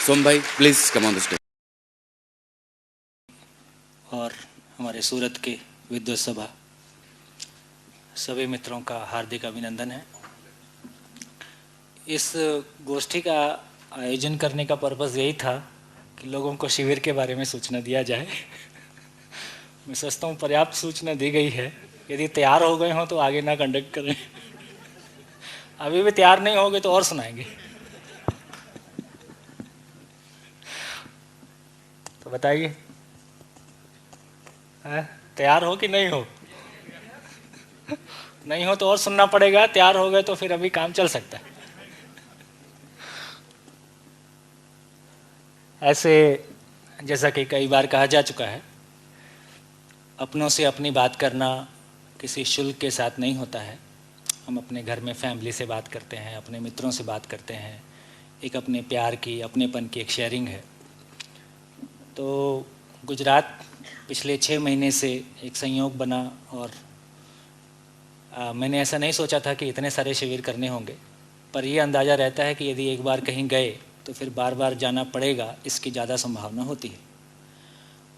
सोम भाई please come on the stage. और हमारे सूरत के विद्वत सभा सभी मित्रों का हार्दिक अभिनंदन है। इस गोष्ठी का आयोजन करने का पर्पज़ यही था कि लोगों को शिविर के बारे में सूचना दिया जाए। मैं सोचता हूँ पर्याप्त सूचना दी गई है। यदि तैयार हो गए हों तो आगे ना कंडक्ट करें। अभी भी तैयार नहीं होगे तो और सुनाएंगे। तो बताइए, तैयार हो कि नहीं हो? नहीं हो तो और सुनना पड़ेगा, तैयार हो गए तो फिर अभी काम चल सकता है। ऐसे जैसा कि कई बार कहा जा चुका है, अपनों से अपनी बात करना किसी शुल्क के साथ नहीं होता है। हम अपने घर में फैमिली से बात करते हैं, अपने मित्रों से बात करते हैं, एक अपने प्यार की, अपनेपन की एक शेयरिंग है। तो गुजरात पिछले 6 महीने से एक संयोग बना और मैंने ऐसा नहीं सोचा था कि इतने सारे शिविर करने होंगे, पर यह अंदाज़ा रहता है कि यदि एक बार कहीं गए तो फिर बार बार जाना पड़ेगा, इसकी ज़्यादा संभावना होती है।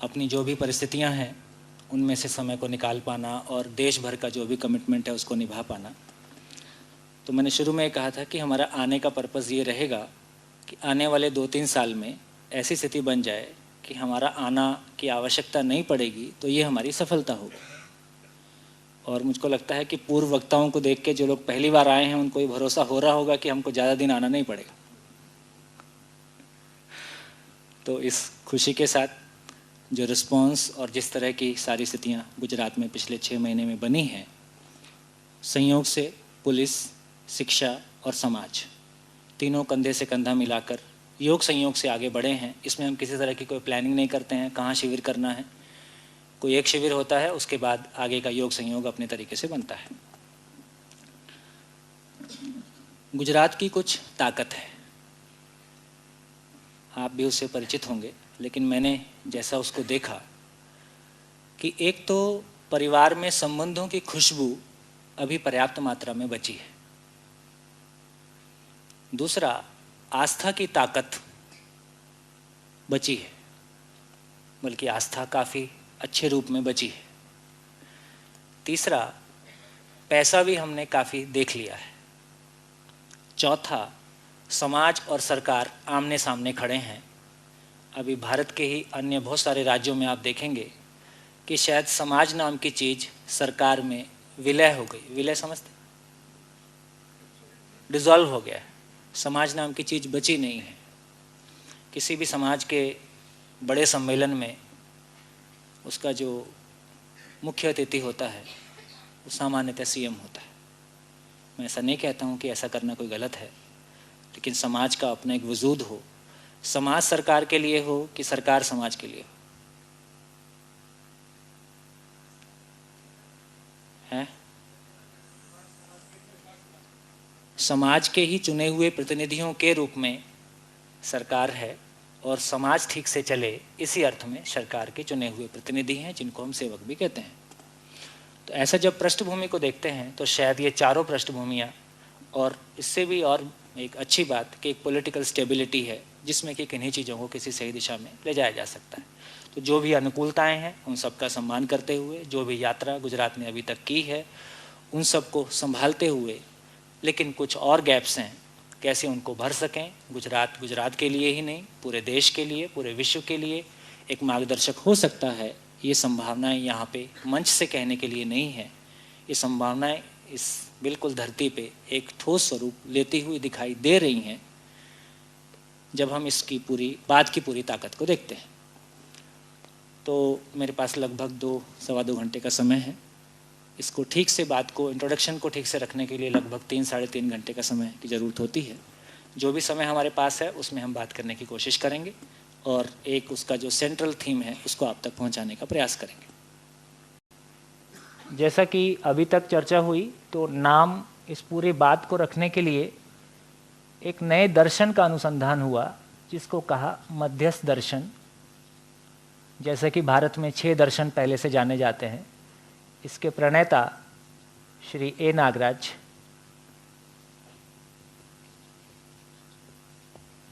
अपनी जो भी परिस्थितियां हैं उनमें से समय को निकाल पाना और देश भर का जो भी कमिटमेंट है उसको निभा पाना। तो मैंने शुरू में कहा था कि हमारा आने का पर्पज़ ये रहेगा कि आने वाले 2-3 साल में ऐसी स्थिति बन जाए कि हमारा आना की आवश्यकता नहीं पड़ेगी, तो ये हमारी सफलता होगी। और मुझको लगता है कि पूर्व वक्ताओं को देख के जो लोग पहली बार आए हैं उनको ये भरोसा हो रहा होगा कि हमको ज़्यादा दिन आना नहीं पड़ेगा। तो इस खुशी के साथ जो रिस्पॉन्स और जिस तरह की सारी स्थितियाँ गुजरात में पिछले 6 महीने में बनी हैं, संयोग से पुलिस, शिक्षा और समाज तीनों कंधे से कंधा मिलाकर योग संयोग से आगे बढ़े हैं। इसमें हम किसी तरह की कोई प्लानिंग नहीं करते हैं कहाँ शिविर करना है। कोई एक शिविर होता है, उसके बाद आगे का योग संयोग अपने तरीके से बनता है। गुजरात की कुछ ताकत है, आप भी उससे परिचित होंगे, लेकिन मैंने जैसा उसको देखा कि एक तो परिवार में संबंधों की खुशबू अभी पर्याप्त मात्रा में बची है। दूसरा, आस्था की ताकत बची है, बल्कि आस्था काफ़ी अच्छे रूप में बची है। तीसरा, पैसा भी हमने काफ़ी देख लिया है। चौथा, समाज और सरकार आमने सामने खड़े हैं। अभी भारत के ही अन्य बहुत सारे राज्यों में आप देखेंगे कि शायद समाज नाम की चीज़ सरकार में विलय हो गई। विलय समझते? डिज़ोल्व हो गया है। समाज नाम की चीज़ बची नहीं है। किसी भी समाज के बड़े सम्मेलन में उसका जो मुख्य अतिथि होता है वो सामान्यतः सीएम होता है। मैं ऐसा नहीं कहता हूँ कि ऐसा करना कोई गलत है, लेकिन समाज का अपना एक वजूद हो। समाज सरकार के लिए हो कि सरकार समाज के लिए हो, है? समाज के ही चुने हुए प्रतिनिधियों के रूप में सरकार है और समाज ठीक से चले, इसी अर्थ में सरकार के चुने हुए प्रतिनिधि हैं जिनको हम सेवक भी कहते हैं। तो ऐसा जब पृष्ठभूमि को देखते हैं तो शायद ये चारों पृष्ठभूमियाँ, और इससे भी और एक अच्छी बात कि एक पॉलिटिकल स्टेबिलिटी है जिसमें कि किन्हीं चीज़ों को किसी सही दिशा में ले जाया जा सकता है। तो जो भी अनुकूलताएं हैं उन सब का सम्मान करते हुए, जो भी यात्रा गुजरात ने अभी तक की है उन सब को संभालते हुए, लेकिन कुछ और गैप्स हैं, कैसे उनको भर सकें। गुजरात के लिए ही नहीं, पूरे देश के लिए, पूरे विश्व के लिए एक मार्गदर्शक हो सकता है। ये संभावनाएं यहाँ पे मंच से कहने के लिए नहीं है, ये संभावनाएं इस बिल्कुल धरती पे एक ठोस स्वरूप लेती हुई दिखाई दे रही हैं जब हम इसकी पूरी बात की पूरी ताकत को देखते हैं। तो मेरे पास लगभग 2-2.25 घंटे का समय है। इसको ठीक से बात को, इंट्रोडक्शन को ठीक से रखने के लिए लगभग 3-3.5 घंटे का समय की ज़रूरत होती है। जो भी समय हमारे पास है उसमें हम बात करने की कोशिश करेंगे और एक उसका जो सेंट्रल थीम है उसको आप तक पहुंचाने का प्रयास करेंगे। जैसा कि अभी तक चर्चा हुई, तो नाम इस पूरी बात को रखने के लिए एक नए दर्शन का अनुसंधान हुआ जिसको कहा मध्यस्थ दर्शन। जैसे कि भारत में 6 दर्शन पहले से जाने जाते हैं। इसके प्रणेता श्री ए. नागराज,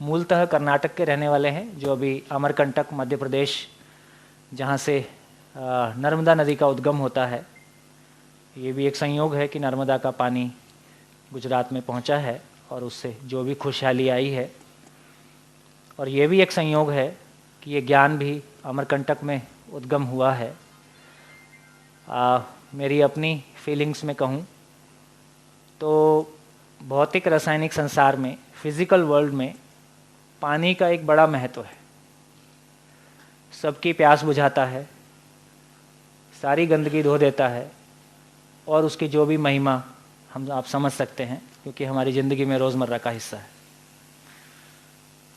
मूलतः कर्नाटक के रहने वाले हैं, जो अभी अमरकंटक मध्य प्रदेश, जहाँ से नर्मदा नदी का उद्गम होता है, ये भी एक संयोग है कि नर्मदा का पानी गुजरात में पहुँचा है और उससे जो भी खुशहाली आई है। और ये भी एक संयोग है कि ये ज्ञान भी अमरकंटक में उद्गम हुआ है। मेरी अपनी फीलिंग्स में कहूँ तो भौतिक रासायनिक संसार में, फिजिकल वर्ल्ड में पानी का एक बड़ा महत्व है। सबकी प्यास बुझाता है, सारी गंदगी धो देता है और उसकी जो भी महिमा हम आप समझ सकते हैं, क्योंकि हमारी ज़िंदगी में रोज़मर्रा का हिस्सा है।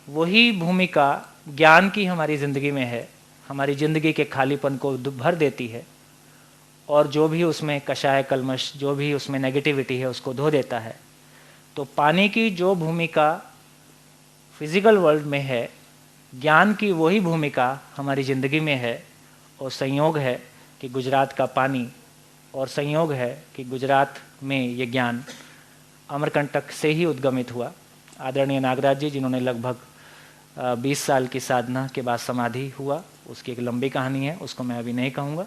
वही भूमिका ज्ञान की हमारी ज़िंदगी में है, हमारी ज़िंदगी के खालीपन को भर देती है और जो भी उसमें कषाय कलमश, जो भी उसमें नेगेटिविटी है, उसको धो देता है। तो पानी की जो भूमिका फिजिकल वर्ल्ड में है, ज्ञान की वही भूमिका हमारी ज़िंदगी में है। और संयोग है कि गुजरात का पानी, और संयोग है कि गुजरात में ये ज्ञान अमरकंटक से ही उद्गमित हुआ। आदरणीय नागराज जी, जिन्होंने लगभग 20 साल की साधना के बाद समाधि हुआ, उसकी एक लंबी कहानी है, उसको मैं अभी नहीं कहूँगा,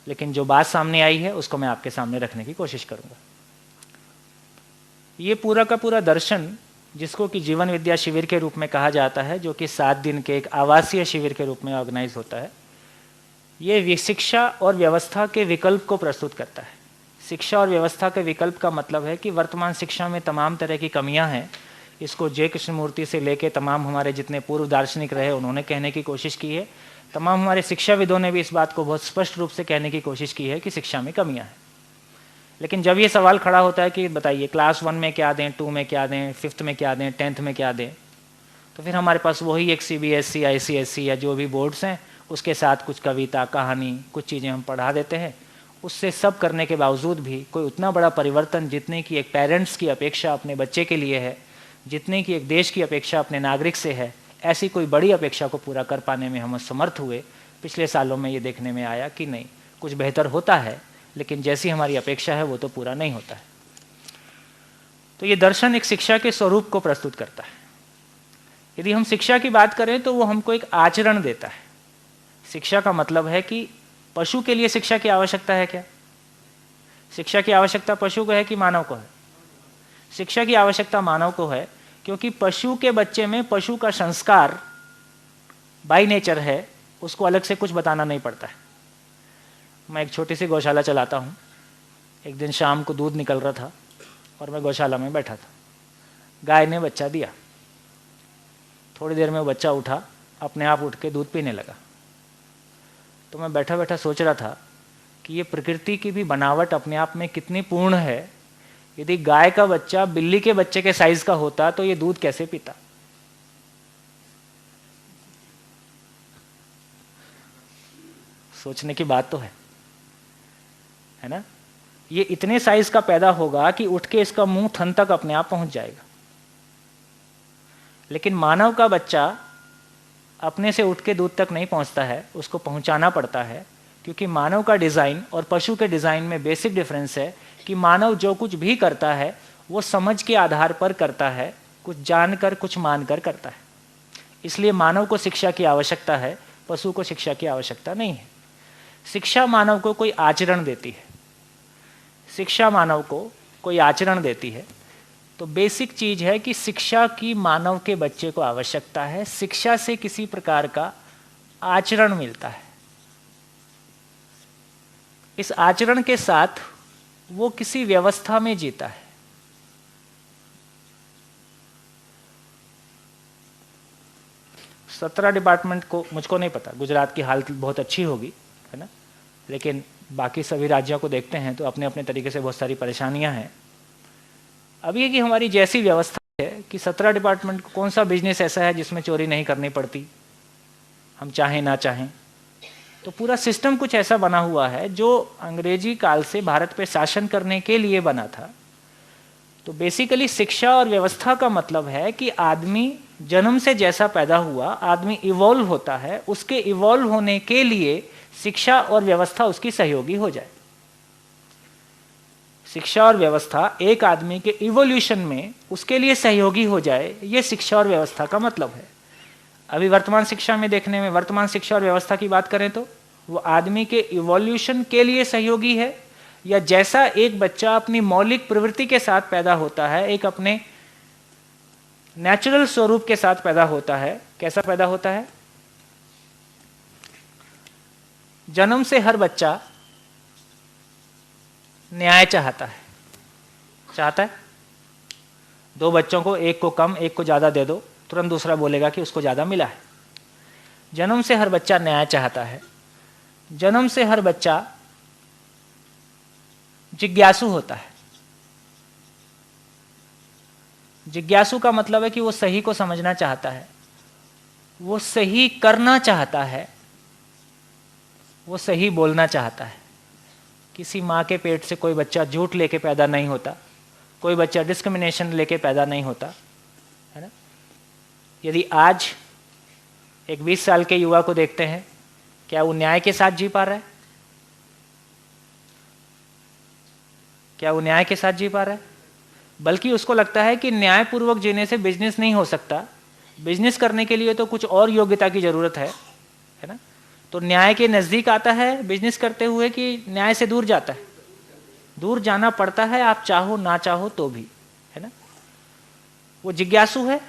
लेकिन जो बात सामने आई है उसको मैं आपके सामने रखने की कोशिश करूँगा। ये पूरा का पूरा दर्शन, जिसको कि जीवन विद्या शिविर के रूप में कहा जाता है, जो कि 7 दिन के एक आवासीय शिविर के रूप में ऑर्गेनाइज होता है, ये शिक्षा और व्यवस्था के विकल्प को प्रस्तुत करता है। शिक्षा और व्यवस्था के विकल्प का मतलब है कि वर्तमान शिक्षा में तमाम तरह की कमियां हैं। इसको जय कृष्णमूर्ति से लेके तमाम हमारे जितने पूर्व दार्शनिक रहे, उन्होंने कहने की कोशिश की है। तमाम हमारे शिक्षाविदों ने भी इस बात को बहुत स्पष्ट रूप से कहने की कोशिश की है कि शिक्षा में कमियां हैं। लेकिन जब ये सवाल खड़ा होता है कि बताइए क्लास 1 में क्या दें, 2 में क्या दें, 5th में क्या दें, 10th में क्या दें, तो फिर हमारे पास वही एक CBSE, ICSE या जो भी बोर्ड्स हैं, उसके साथ कुछ कविता, कहानी, कुछ चीज़ें हम पढ़ा देते हैं। उससे सब करने के बावजूद भी कोई उतना बड़ा परिवर्तन जितने की एक पेरेंट्स की अपेक्षा अपने बच्चे के लिए है, जितने की एक देश की अपेक्षा अपने नागरिक से है, ऐसी कोई बड़ी अपेक्षा को पूरा कर पाने में हम असमर्थ हुए। पिछले सालों में ये देखने में आया कि नहीं, कुछ बेहतर होता है, लेकिन जैसी हमारी अपेक्षा है वो तो पूरा नहीं होता है। तो ये दर्शन एक शिक्षा के स्वरूप को प्रस्तुत करता है। यदि हम शिक्षा की बात करें तो वो हमको एक आचरण देता है। शिक्षा का मतलब है कि पशु के लिए शिक्षा की आवश्यकता है क्या? शिक्षा की आवश्यकता पशु को है कि मानव को है? शिक्षा की आवश्यकता मानव को है, क्योंकि पशु के बच्चे में पशु का संस्कार बाय नेचर है, उसको अलग से कुछ बताना नहीं पड़ता है। मैं एक छोटी सी गौशाला चलाता हूँ। एक दिन शाम को दूध निकल रहा था और मैं गौशाला में बैठा था। गाय ने बच्चा दिया। थोड़ी देर में वो बच्चा उठा, अपने आप उठ के दूध पीने लगा। तो मैं बैठा बैठा सोच रहा था कि ये प्रकृति की भी बनावट अपने आप में कितनी पूर्ण है। यदि गाय का बच्चा बिल्ली के बच्चे के साइज का होता तो ये दूध कैसे पीता? सोचने की बात तो है ना? ये इतने साइज का पैदा होगा कि उठ के इसका मुंह थन तक अपने आप पहुंच जाएगा। लेकिन मानव का बच्चा अपने से उठ के दूध तक नहीं पहुंचता है, उसको पहुंचाना पड़ता है, क्योंकि मानव का डिज़ाइन और पशु के डिज़ाइन में बेसिक डिफरेंस है कि मानव जो कुछ भी करता है वो समझ के आधार पर करता है, कुछ जानकर कुछ मानकर करता है। इसलिए मानव को शिक्षा की आवश्यकता है, पशु को शिक्षा की आवश्यकता नहीं है। शिक्षा मानव को कोई आचरण देती है। शिक्षा मानव को कोई आचरण देती है। तो बेसिक चीज है कि शिक्षा की मानव के बच्चे को आवश्यकता है। शिक्षा से किसी प्रकार का आचरण मिलता है। इस आचरण के साथ वो किसी व्यवस्था में जीता है। सत्रह डिपार्टमेंट को मुझको नहीं पता, गुजरात की हालत बहुत अच्छी होगी, है ना, लेकिन बाकी सभी राज्यों को देखते हैं तो अपने अपने तरीके से बहुत सारी परेशानियां हैं। अब ये कि हमारी जैसी व्यवस्था है कि 17 डिपार्टमेंट को कौन सा बिजनेस ऐसा है जिसमें चोरी नहीं करनी पड़ती, हम चाहें ना चाहें। तो पूरा सिस्टम कुछ ऐसा बना हुआ है जो अंग्रेजी काल से भारत पे शासन करने के लिए बना था। तो बेसिकली शिक्षा और व्यवस्था का मतलब है कि आदमी जन्म से जैसा पैदा हुआ, आदमी इवॉल्व होता है, उसके इवॉल्व होने के लिए शिक्षा और व्यवस्था उसकी सहयोगी हो जाए। शिक्षा और व्यवस्था एक आदमी के इवोल्यूशन में उसके लिए सहयोगी हो जाए, ये शिक्षा और व्यवस्था का मतलब है। अभी वर्तमान शिक्षा में देखने में, वर्तमान शिक्षा और व्यवस्था की बात करें तो वो आदमी के इवोल्यूशन के लिए सहयोगी है, या जैसा एक बच्चा अपनी मौलिक प्रवृत्ति के साथ पैदा होता है, एक अपने नेचुरल स्वरूप के साथ पैदा होता है। कैसा पैदा होता है? जन्म से हर बच्चा न्याय चाहता है। चाहता है? दो बच्चों को, एक को कम एक को ज्यादा दे दो, तुरंत दूसरा बोलेगा कि उसको ज्यादा मिला है। जन्म से हर बच्चा न्याय चाहता है। जन्म से हर बच्चा जिज्ञासु होता है। जिज्ञासु का मतलब है कि वो सही को समझना चाहता है, वो सही करना चाहता है, वो सही बोलना चाहता है। किसी माँ के पेट से कोई बच्चा झूठ लेके पैदा नहीं होता, कोई बच्चा डिस्क्रिमिनेशन लेके पैदा नहीं होता, है ना। यदि आज एक 20 साल के युवा को देखते हैं, क्या वो न्याय के साथ जी पा रहा है? क्या वो न्याय के साथ जी पा रहा है? बल्कि उसको लगता है कि न्यायपूर्वक जीने से बिजनेस नहीं हो सकता, बिजनेस करने के लिए तो कुछ और योग्यता की जरूरत है ना। तो न्याय के नजदीक आता है बिजनेस करते हुए कि न्याय से दूर जाता है? दूर जाना पड़ता है, आप चाहो ना चाहो तो भी, है ना। वो जिज्ञासु है।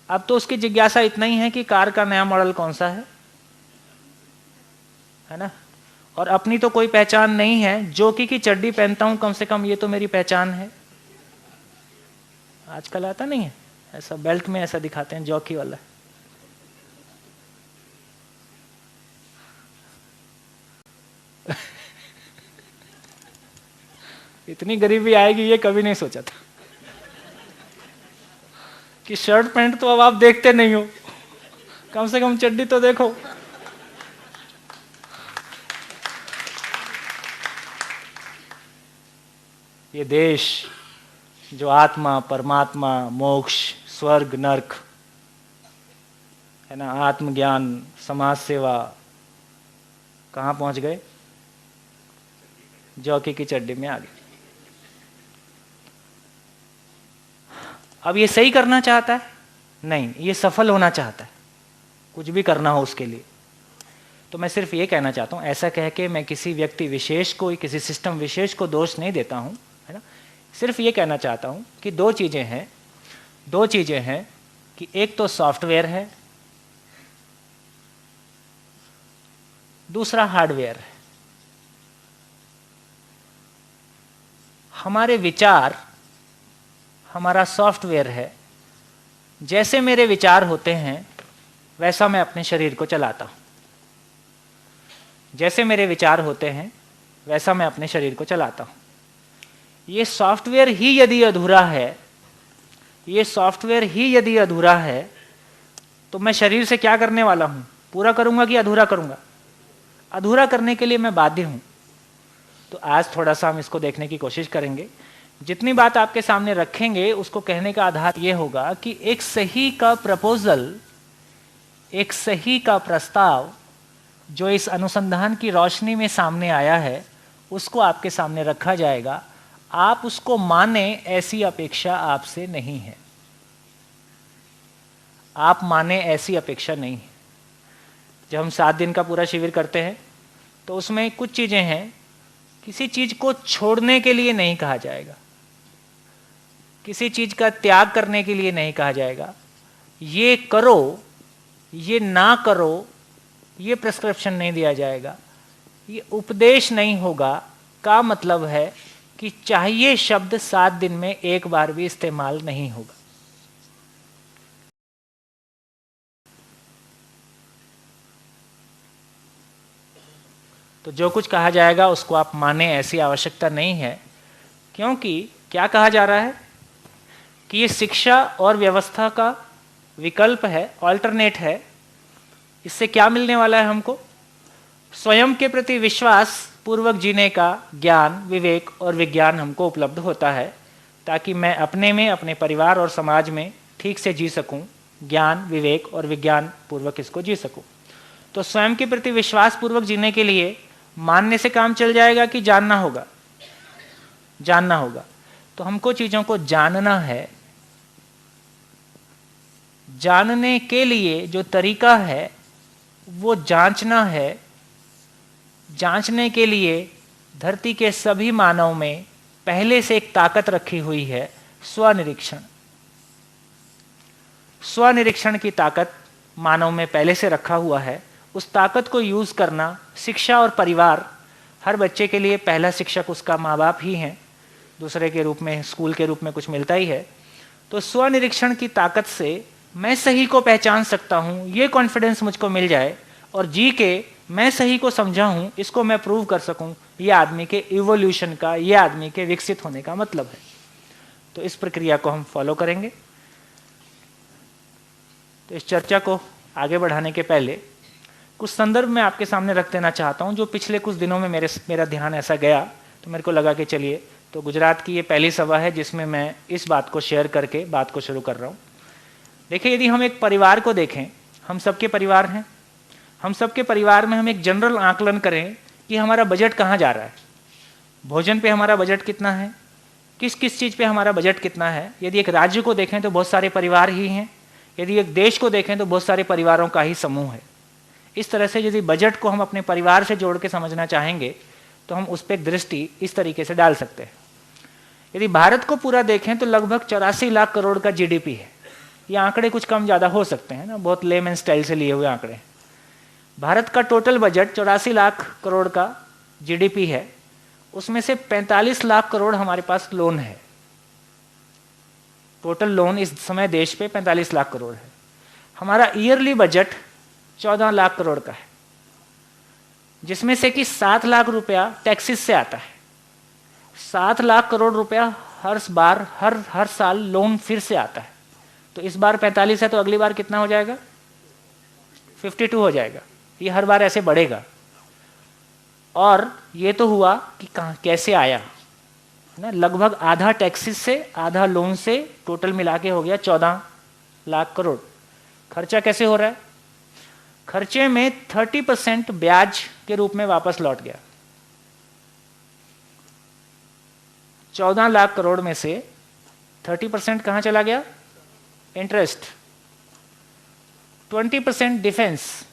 अब तो उसकी जिज्ञासा इतना ही है कि कार का नया मॉडल कौन सा है ना। और अपनी तो कोई पहचान नहीं है, जॉकी की चड्डी पहनता हूं कम से कम ये तो मेरी पहचान है। आजकल आता नहीं है ऐसा, बेल्ट में ऐसा दिखाते हैं जॉकी वाला। इतनी गरीबी आएगी ये कभी नहीं सोचा था कि शर्ट पैंट तो अब आप देखते नहीं हो, कम से कम चड्डी तो देखो। ये देश जो आत्मा, परमात्मा, मोक्ष, स्वर्ग, नर्क, है ना, आत्मज्ञान, समाज सेवा, कहां पहुंच गए? जॉकी की चड्डी में आ गए। अब ये सही करना चाहता है? नहीं, ये सफल होना चाहता है, कुछ भी करना हो उसके लिए। तो मैं सिर्फ ये कहना चाहता हूं, ऐसा कह के मैं किसी व्यक्ति विशेष को, किसी सिस्टम विशेष को दोष नहीं देता हूं, है ना। सिर्फ ये कहना चाहता हूं कि दो चीजें हैं कि एक तो सॉफ्टवेयर है, दूसरा हार्डवेयर है। हमारे विचार हमारा सॉफ्टवेयर है। जैसे मेरे विचार होते हैं वैसा मैं अपने शरीर को चलाता हूं। जैसे मेरे विचार होते हैं वैसा मैं अपने शरीर को चलाता हूं। ये सॉफ्टवेयर ही यदि अधूरा है, तो मैं शरीर से क्या करने वाला हूं? पूरा करूंगा कि अधूरा करूंगा? अधूरा करने के लिए मैं बाध्य हूं। तो आज थोड़ा सा हम इसको देखने की कोशिश करेंगे। जितनी बात आपके सामने रखेंगे उसको कहने का आधार यह होगा कि एक सही का प्रपोजल, एक सही का प्रस्ताव जो इस अनुसंधान की रोशनी में सामने आया है, उसको आपके सामने रखा जाएगा। आप उसको माने ऐसी अपेक्षा आपसे नहीं है। आप माने ऐसी अपेक्षा नहीं है। जब हम 7 दिन का पूरा शिविर करते हैं तो उसमें कुछ चीजें हैं, किसी चीज को छोड़ने के लिए नहीं कहा जाएगा, किसी चीज का त्याग करने के लिए नहीं कहा जाएगा। ये करो, ये ना करो, ये प्रिस्क्रिप्शन नहीं दिया जाएगा, ये उपदेश नहीं होगा। का मतलब है कि चाहिए शब्द 7 दिन में एक बार भी इस्तेमाल नहीं होगा। तो जो कुछ कहा जाएगा उसको आप माने ऐसी आवश्यकता नहीं है, क्योंकि क्या कहा जा रहा है कि ये शिक्षा और व्यवस्था का विकल्प है, ऑल्टरनेट है। इससे क्या मिलने वाला है हमको? स्वयं के प्रति विश्वास पूर्वक जीने का ज्ञान, विवेक और विज्ञान हमको उपलब्ध होता है, ताकि मैं अपने में, अपने परिवार और समाज में ठीक से जी सकूं, ज्ञान, विवेक और विज्ञान पूर्वक इसको जी सकूं। तो स्वयं के प्रति विश्वास पूर्वक जीने के लिए मानने से काम चल जाएगा कि जानना होगा? जानना होगा। तो हमको चीज़ों को जानना है। जानने के लिए जो तरीका है वो जांचना है। जांचने के लिए धरती के सभी मानव में पहले से एक ताकत रखी हुई है, स्वनिरीक्षण। स्वनिरीक्षण की ताकत मानव में पहले से रखा हुआ है। उस ताकत को यूज़ करना, शिक्षा और परिवार, हर बच्चे के लिए पहला शिक्षक उसका माँ बाप ही हैं, दूसरे के रूप में स्कूल के रूप में कुछ मिलता ही है। तो स्वनिरीक्षण की ताकत से मैं सही को पहचान सकता हूँ, ये कॉन्फिडेंस मुझको मिल जाए, और जी के मैं सही को समझा हूँ, इसको मैं प्रूव कर सकूँ, ये आदमी के इवोल्यूशन का, ये आदमी के विकसित होने का मतलब है। तो इस प्रक्रिया को हम फॉलो करेंगे। तो इस चर्चा को आगे बढ़ाने के पहले कुछ संदर्भ मैं आपके सामने रख देना चाहता हूँ, जो पिछले कुछ दिनों में मेरा ध्यान ऐसा गया, तो मेरे को लगा कि चलिए, तो गुजरात की ये पहली सभा है जिसमें मैं इस बात को शेयर करके बात को शुरू कर रहा हूँ। देखिए, यदि हम एक परिवार को देखें, हम सबके परिवार हैं, हम सबके परिवार में हम एक जनरल आकलन करें कि हमारा बजट कहाँ जा रहा है, भोजन पे हमारा बजट कितना है, किस किस चीज़ पे हमारा बजट कितना है। यदि एक राज्य को देखें तो बहुत सारे परिवार ही हैं, यदि एक देश को देखें तो बहुत सारे परिवारों का ही समूह है। इस तरह से यदि बजट को हम अपने परिवार से जोड़ के समझना चाहेंगे तो हम उस पर एक दृष्टि इस तरीके से डाल सकते हैं। यदि भारत को पूरा देखें तो लगभग 84 लाख करोड़ का जीडीपी है। ये आंकड़े कुछ कम ज़्यादा हो सकते हैं ना, बहुत लेमैन स्टाइल से लिए हुए आंकड़े। भारत का टोटल बजट 84 लाख करोड़ का जीडीपी है, उसमें से 45 लाख करोड़ हमारे पास लोन है। टोटल लोन इस समय देश पे 45 लाख करोड़ है। हमारा ईयरली बजट 14 लाख करोड़ का है, जिसमें से कि 7 लाख रुपया टैक्सेस से आता है। 7 लाख करोड़ रुपया हर साल लोन फिर से आता है। तो इस बार 45 है तो अगली बार कितना हो जाएगा? 52 हो जाएगा। ये हर बार ऐसे बढ़ेगा। और ये तो हुआ कि कहाँ कैसे आया ना, लगभग आधा टैक्सेस से, आधा लोन से, टोटल मिला के हो गया 14 लाख करोड़। खर्चा कैसे हो रहा है? खर्चे में 30% ब्याज के रूप में वापस लौट गया। 14 लाख करोड़ में से 30% कहाँ चला गया? इंटरेस्ट। 20% डिफेंस,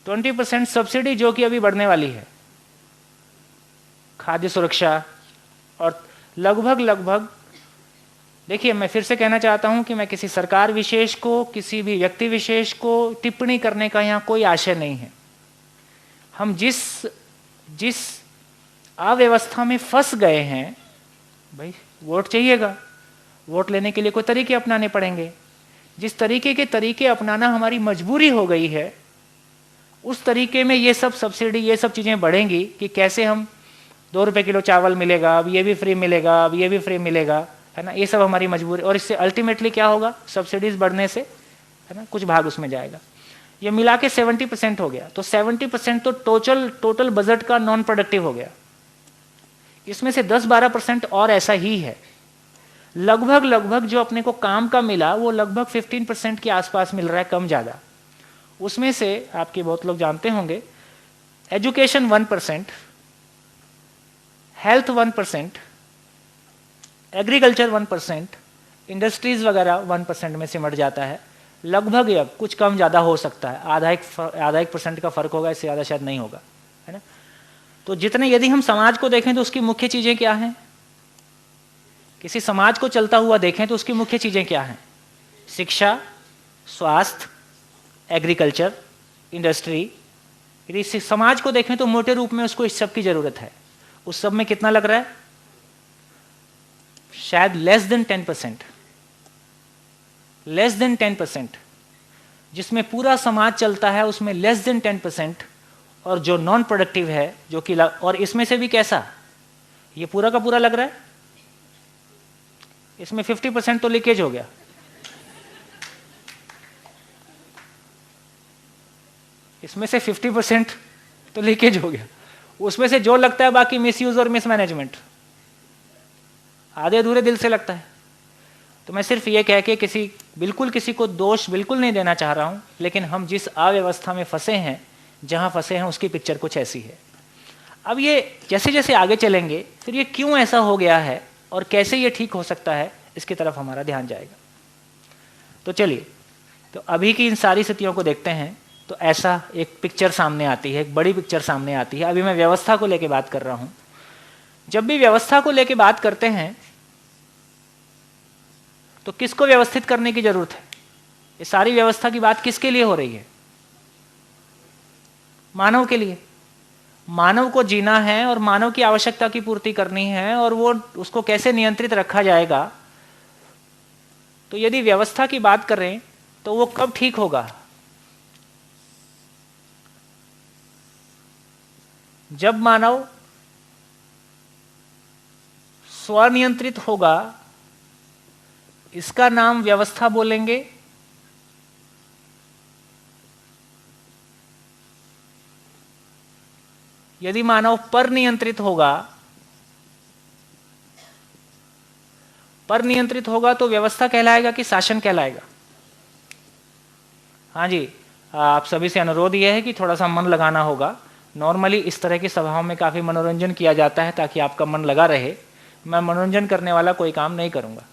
20% सब्सिडी जो कि अभी बढ़ने वाली है, खाद्य सुरक्षा, और लगभग देखिए, मैं फिर से कहना चाहता हूं कि मैं किसी सरकार विशेष को, किसी भी व्यक्ति विशेष को टिप्पणी करने का यहाँ कोई आशय नहीं है। हम जिस अव्यवस्था में फंस गए हैं, भाई वोट चाहिएगा, वोट लेने के लिए कोई तरीके अपनाने पड़ेंगे। जिस तरीके अपनाना हमारी मजबूरी हो गई है, उस तरीके में ये सब सब्सिडी, ये सब चीज़ें बढ़ेंगी कि कैसे हम 2 रुपये किलो चावल मिलेगा, अब ये भी फ्री मिलेगा, अब ये भी फ्री मिलेगा, है ना। ये सब हमारी मजबूरी, और इससे अल्टीमेटली क्या होगा? सब्सिडीज बढ़ने से, है ना, कुछ भाग उसमें जाएगा। ये मिला के 70% हो गया। तो 70% तो टोटल बजट का नॉन प्रोडक्टिव हो गया। इसमें से 10-12% और ऐसा ही है। लगभग जो अपने को काम का मिला वो लगभग 15% के आसपास मिल रहा है, कम ज़्यादा। उसमें से आपके बहुत लोग जानते होंगे, एजुकेशन 1%, हेल्थ 1%, एग्रीकल्चर 1%, इंडस्ट्रीज वगैरह 1% में सिमट जाता है। लगभग या कुछ कम ज़्यादा हो सकता है, आधा एक % का फर्क होगा, इससे ज़्यादा शायद नहीं होगा, है ना। तो जितने, यदि हम समाज को देखें तो उसकी मुख्य चीज़ें क्या हैं? किसी समाज को चलता हुआ देखें तो उसकी मुख्य चीज़ें क्या हैं? शिक्षा, स्वास्थ्य, एग्रीकल्चर, इंडस्ट्री। यदि समाज को देखें तो मोटे रूप में उसको इस सब की ज़रूरत है। उस सब में कितना लग रहा है? शायद लेस देन 10%। जिसमें पूरा समाज चलता है उसमें लेस देन 10%, और जो नॉन प्रोडक्टिव है, जो कि और इसमें से भी कैसा, ये पूरा का पूरा लग रहा है, इसमें 50% तो लीकेज हो गया। इसमें से 50% तो लीकेज हो गया। उसमें से जो लगता है बाकी मिसयूज और मिसमैनेजमेंट, आधे अधूरे दिल से लगता है। तो मैं सिर्फ ये कह के किसी को दोष बिल्कुल नहीं देना चाह रहा हूँ, लेकिन हम जिस अव्यवस्था में फंसे हैं, जहाँ फंसे हैं, उसकी पिक्चर कुछ ऐसी है। अब ये जैसे जैसे आगे चलेंगे फिर ये क्यों ऐसा हो गया है और कैसे ये ठीक हो सकता है, इसकी तरफ हमारा ध्यान जाएगा। तो चलिए, तो अभी की इन सारी स्थितियों को देखते हैं तो ऐसा एक पिक्चर सामने आती है, एक बड़ी पिक्चर सामने आती है। अभी मैं व्यवस्था को लेकर बात कर रहा हूं। जब भी व्यवस्था को लेकर बात करते हैं तो किसको व्यवस्थित करने की जरूरत है? ये सारी व्यवस्था की बात किसके लिए हो रही है? मानव के लिए। मानव को जीना है और मानव की आवश्यकता की पूर्ति करनी है, और वो उसको कैसे नियंत्रित रखा जाएगा। तो यदि व्यवस्था की बात करें तो वो कब ठीक होगा? जब मानव स्वनियंत्रित होगा। इसका नाम व्यवस्था बोलेंगे। यदि मानव पर नियंत्रित होगा, पर नियंत्रित होगा तो व्यवस्था कहलाएगा कि शासन कहलाएगा? हाँ जी, आप सभी से अनुरोध यह है कि थोड़ा सा मन लगाना होगा। नॉर्मली इस तरह की सभाओं में काफी मनोरंजन किया जाता है ताकि आपका मन लगा रहे। मैं मनोरंजन करने वाला कोई काम नहीं करूंगा,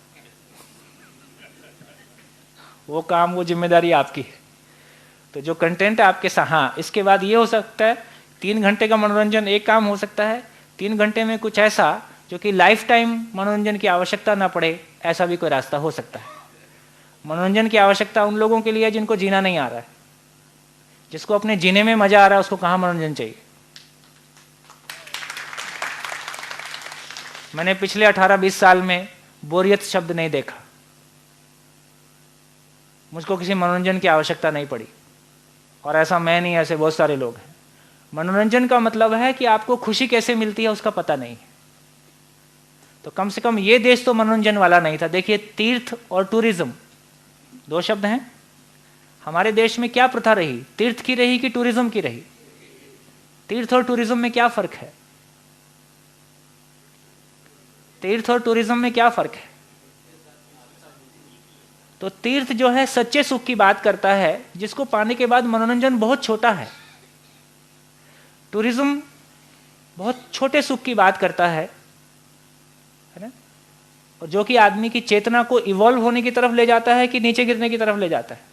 वो काम, वो जिम्मेदारी आपकी है। तो जो कंटेंट है आपके साथ, हाँ, इसके बाद ये हो सकता है 3 घंटे का मनोरंजन एक काम हो सकता है। 3 घंटे में कुछ ऐसा जो कि लाइफ टाइम मनोरंजन की आवश्यकता ना पड़े, ऐसा भी कोई रास्ता हो सकता है। मनोरंजन की आवश्यकता उन लोगों के लिए है जिनको जीना नहीं आ रहा है। जिसको अपने जीने में मजा आ रहा है उसको कहाँ मनोरंजन चाहिए? मैंने पिछले 18-20 साल में बोरियत शब्द नहीं देखा। मुझको किसी मनोरंजन की आवश्यकता नहीं पड़ी, और ऐसा मैं नहीं, ऐसे बहुत सारे लोग हैं। मनोरंजन का मतलब है कि आपको खुशी कैसे मिलती है उसका पता नहीं है। तो कम से कम ये देश तो मनोरंजन वाला नहीं था। देखिए, तीर्थ और टूरिज्म 2 शब्द हैं। हमारे देश में क्या प्रथा रही? तीर्थ की रही कि टूरिज्म की रही? तीर्थ और टूरिज्म में क्या फर्क है? तीर्थ और टूरिज्म में क्या फर्क है? तो तीर्थ जो है सच्चे सुख की बात करता है, जिसको पाने के बाद मनोरंजन बहुत छोटा है। टूरिज्म बहुत छोटे सुख की बात करता है ना, और जो कि आदमी की चेतना को इवॉल्व होने की तरफ ले जाता है कि नीचे गिरने की तरफ ले जाता है।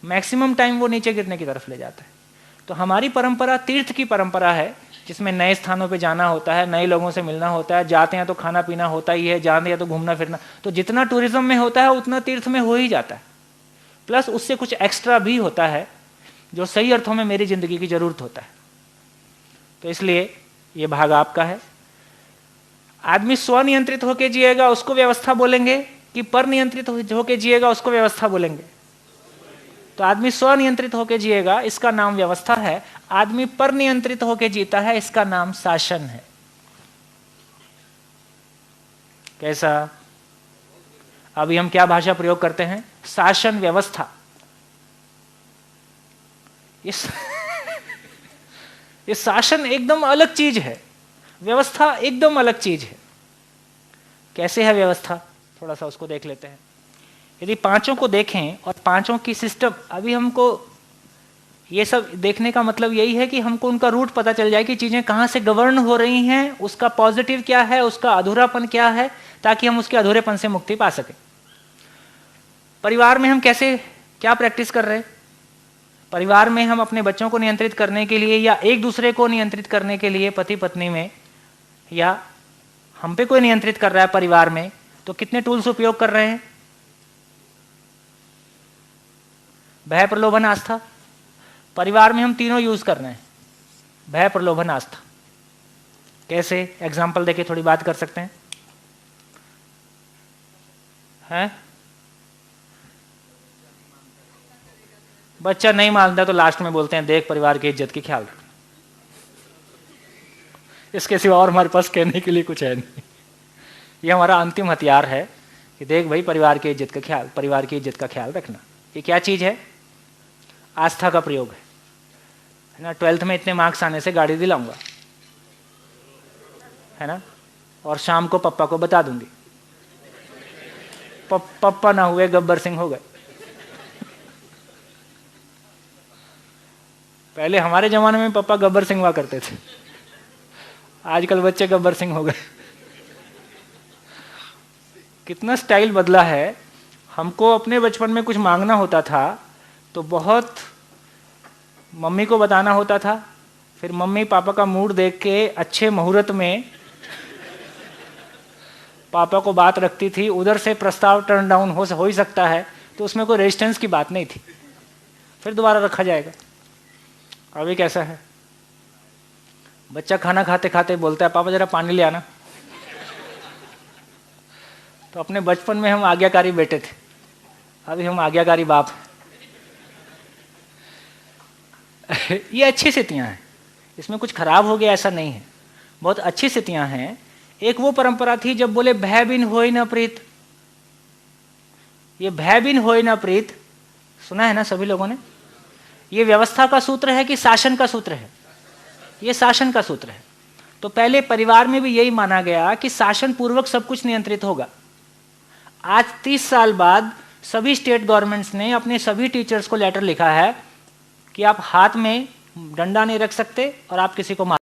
मैक्सिमम टाइम वो नीचे गिरने की तरफ ले जाता है। तो हमारी परंपरा तीर्थ की परंपरा है, जिसमें नए स्थानों पे जाना होता है, नए लोगों से मिलना होता है। जाते हैं तो खाना पीना होता ही है, जाते हैं तो घूमना फिरना। तो जितना टूरिज्म में होता है उतना तीर्थ में हो ही जाता है। प्लस उससे कुछ एक्स्ट्रा भी होता है जो सही अर्थों में मेरी जिंदगी की जरूरत होता है। तो इसलिए ये भाग आपका है। आदमी स्वनियंत्रित होकर जिएगा उसको व्यवस्था बोलेंगे, कि पर नियंत्रित होकर जिएगा उसको व्यवस्था बोलेंगे? तो आदमी स्वनियंत्रित होकर जिएगा, इसका नाम व्यवस्था है। आदमी पर नियंत्रित होकर जीता है, इसका नाम शासन है। कैसा? अभी हम क्या भाषा प्रयोग करते हैं? शासन, व्यवस्था। ये शासन एकदम अलग चीज है, व्यवस्था एकदम अलग चीज है। कैसे है व्यवस्था? थोड़ा सा उसको देख लेते हैं। यदि 5 को देखें और 5 की सिस्टम, अभी हमको ये सब देखने का मतलब यही है कि हमको उनका रूट पता चल जाए कि चीजें कहाँ से गवर्न हो रही हैं, उसका पॉजिटिव क्या है, उसका अधूरापन क्या है, ताकि हम उसके अधूरेपन से मुक्ति पा सकें। परिवार में हम कैसे क्या प्रैक्टिस कर रहे हैं? परिवार में हम अपने बच्चों को नियंत्रित करने के लिए या एक दूसरे को नियंत्रित करने के लिए, पति पत्नी में, या हम पे कोई नियंत्रित कर रहा है परिवार में, तो कितने टूल्स उपयोग कर रहे हैं? भय, प्रलोभन, आस्था। परिवार में हम तीनों यूज कर रहे हैं, भय, प्रलोभन, आस्था। कैसे? एग्जाम्पल देके थोड़ी बात कर सकते हैं? बच्चा नहीं मानता तो लास्ट में बोलते हैं, देख परिवार की इज्जत की ख्याल रख। इसके सिवा और हमारे पास कहने के लिए कुछ है नहीं। ये हमारा अंतिम हथियार है कि देख भाई, परिवार की इज्जत का ख्याल, परिवार की इज्जत का ख्याल रखना। ये क्या चीज है? आस्था का प्रयोग है ना। 12th में इतने मार्क्स आने से गाड़ी दिलाऊंगा, है ना, और शाम को पप्पा को बता दूंगी। पप्पा ना हुए, गब्बर सिंह हो गए। पहले हमारे जमाने में पप्पा गब्बर सिंह हुआ करते थे। आजकल बच्चे गब्बर सिंह हो गए। कितना स्टाइल बदला है। हमको अपने बचपन में कुछ मांगना होता था तो बहुत मम्मी को बताना होता था, फिर मम्मी पापा का मूड देख के अच्छे मुहूर्त में पापा को बात रखती थी, उधर से प्रस्ताव टर्न डाउन हो ही सकता है, तो उसमें कोई रेजिस्टेंस की बात नहीं थी, फिर दोबारा रखा जाएगा। अभी कैसा है, बच्चा खाना खाते खाते बोलता है पापा जरा पानी ले आना। तो अपने बचपन में हम आज्ञाकारी बेटे थे, अभी हम आज्ञाकारी बाप हैं। ये अच्छी स्थितियां हैं, इसमें कुछ खराब हो गया ऐसा नहीं है, बहुत अच्छी स्थितियां हैं। एक वो परंपरा थी जब बोले भय बिन होय न प्रीत। ये भय बिन होय न प्रीत सुना है ना सभी लोगों ने? ये व्यवस्था का सूत्र है कि शासन का सूत्र है? ये शासन का सूत्र है। तो पहले परिवार में भी यही माना गया कि शासन पूर्वक सब कुछ नियंत्रित होगा। आज 30 साल बाद सभी स्टेट गवर्नमेंट्स ने अपने सभी टीचर्स को लेटर लिखा है कि आप हाथ में डंडा नहीं रख सकते और आप किसी को मार